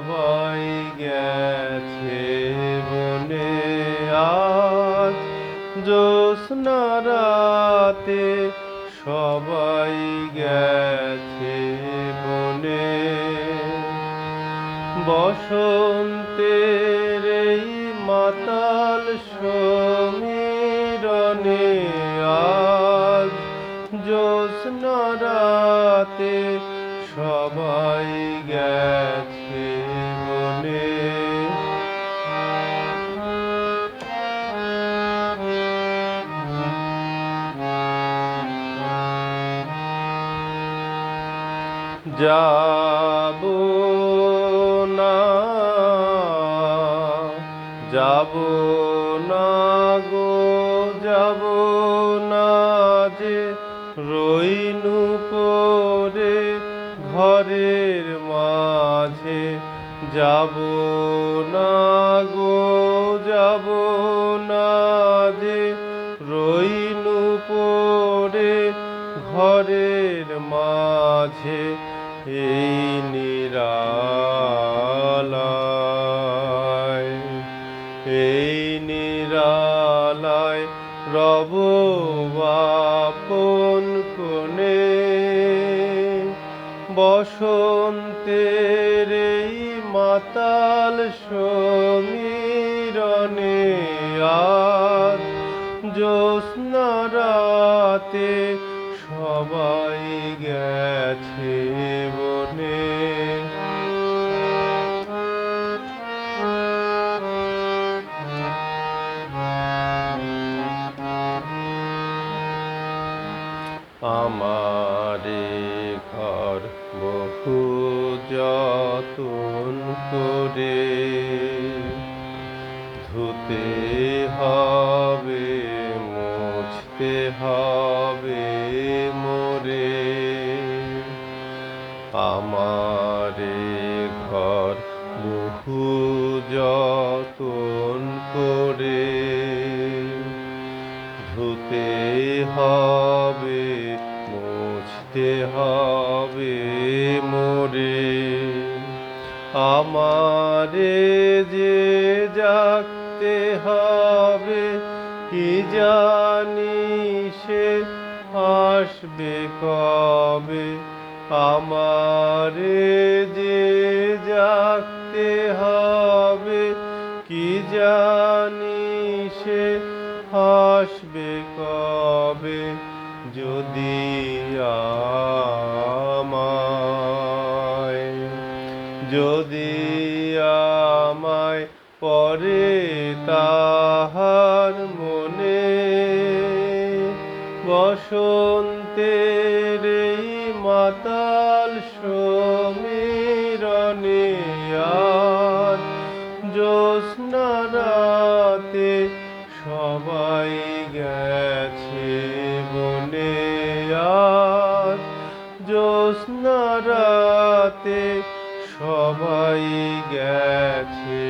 সবাই গেছে বনে আজ জ্যোৎস্না রাতে সবাই গেছে বনে বসন্তের এই মাতাল সমীরণে আজ জ্যোৎস্না রাতে সবাই গেছে বনে যাব না যাব না গো যাব না যে রইনু পরে ঘরের মাঝে যাব না গো যাব না যে রইনু পরে ঘরের মাঝে এই নিরালায় রব আপন কোণে বসন্তের এই মাতাল সমীরণে আজ জ্যোৎস্না রাতে সবাই গেছে বনে আমারে ঘর বহু যতন করে ধুতে হবে মুছতে হবে মোরে আমারে ঘর বহু যতন করে ধুতে হবে মুছতে হবে মোরে আমারে যে জাগতে হবে কি জানি সে আসবে কবে আমারে যে জাগতে হবে কি জানি সে আসবে কবে যদি আমায় পরে তাহার মনে বসন্তের এই মাতাল সমীরণে আজ জ্যোৎস্না রাতে সবাই গেছে বনে আজ জ্যোৎস্না রাতে সবাই গেছে